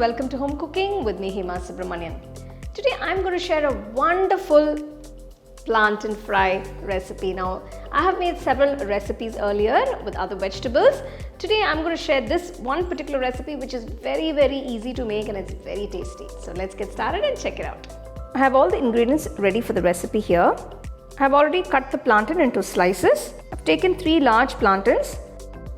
welcome to Home Cooking with me, Hima Subramanian. Today I'm going to share a wonderful plantain fry recipe. Now, I have made several recipes earlier with other vegetables. Today I'm going to share this one particular recipe which is very easy to make and it's very tasty. So let's get started and check it out. I have all the ingredients ready for the recipe here. I have already cut the plantain into slices. I've taken 3 large plantains,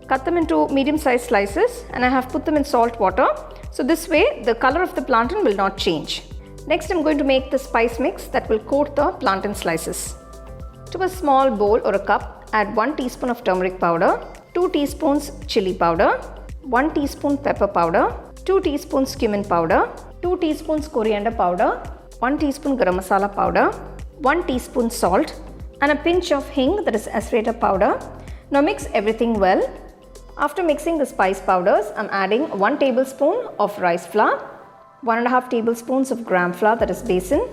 cut them into medium-sized slices, and I have put them in salt water. So this way the color of the plantain will not change. Next I'm going to make the spice mix that will coat the plantain slices. To a small bowl or a cup, add 1 teaspoon of turmeric powder, 2 teaspoons chilli powder, 1 teaspoon pepper powder, 2 teaspoons cumin powder, 2 teaspoons coriander powder, 1 teaspoon garam masala powder, 1 teaspoon salt, and a pinch of hing, that is Asafoetida powder. Now mix everything well. After mixing the spice powders, I am adding 1 tablespoon of rice flour, 1.5 tablespoons of gram flour, that is Besan,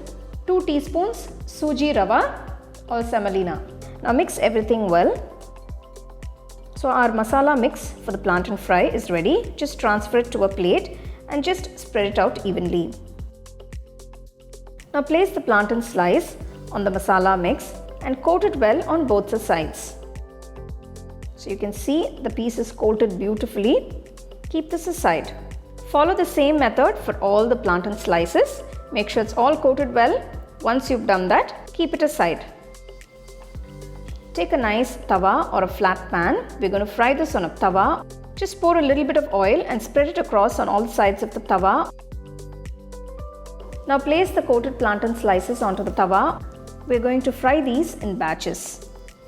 2 teaspoons Sooji Rava or semolina. Now mix everything well. So our masala mix for the plantain fry is ready. Just transfer it to a plate and just spread it out evenly. Now place the plantain slice on the masala mix and coat it well on both the sides. So you can see the piece is coated beautifully. Keep this aside. Follow the same method for all the plantain slices. Make sure it's all coated well. Once you've done that, keep it aside. Take a nice tawa or a flat pan. We're going to fry this on a tawa. Just pour a little bit of oil and spread it across on all sides of the tawa. Now place the coated plantain slices onto the tawa. We're going to fry these in batches.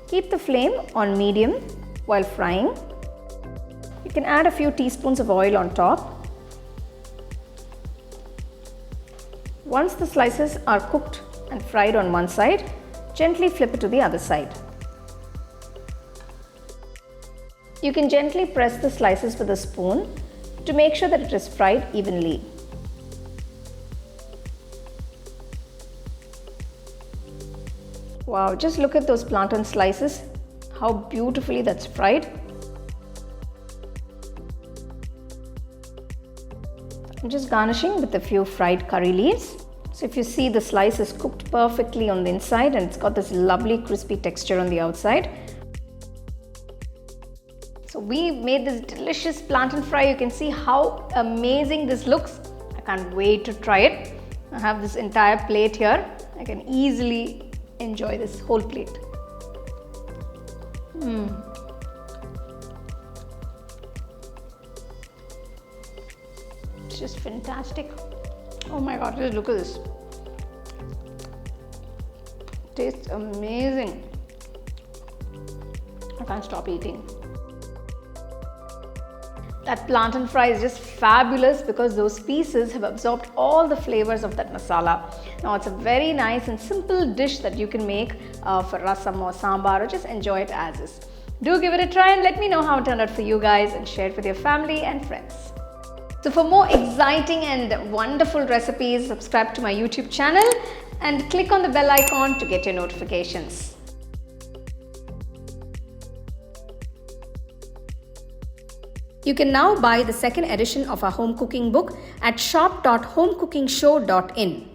Keep the flame on medium while frying. You can add a few teaspoons of oil on top. Once the slices are cooked and fried on one side, gently flip it to the other side. You can gently press the slices with a spoon to make sure that it is fried evenly. Wow, just look at those plantain slices, how beautifully that's fried. I'm just garnishing with a few fried curry leaves. So if you see, the slice is cooked perfectly on the inside and it's got this lovely crispy texture on the outside. So we made this delicious plantain fry. You can see how amazing this looks. I can't wait to try it. I have this entire plate here. I can easily enjoy this whole plate. It's just fantastic. Oh my god, just look at this. Tastes amazing. I can't stop eating. That plantain fry is just fabulous because those pieces have absorbed all the flavors of that masala. Now it's a very nice and simple dish that you can make for rasam or sambar, or just enjoy it as is. Do give it a try and let me know how it turned out for you guys, and share it with your family and friends. So for more exciting and wonderful recipes, subscribe to my YouTube channel and click on the bell icon to get your notifications. You can now buy the second edition of our home cooking book at shop.homecookingshow.in.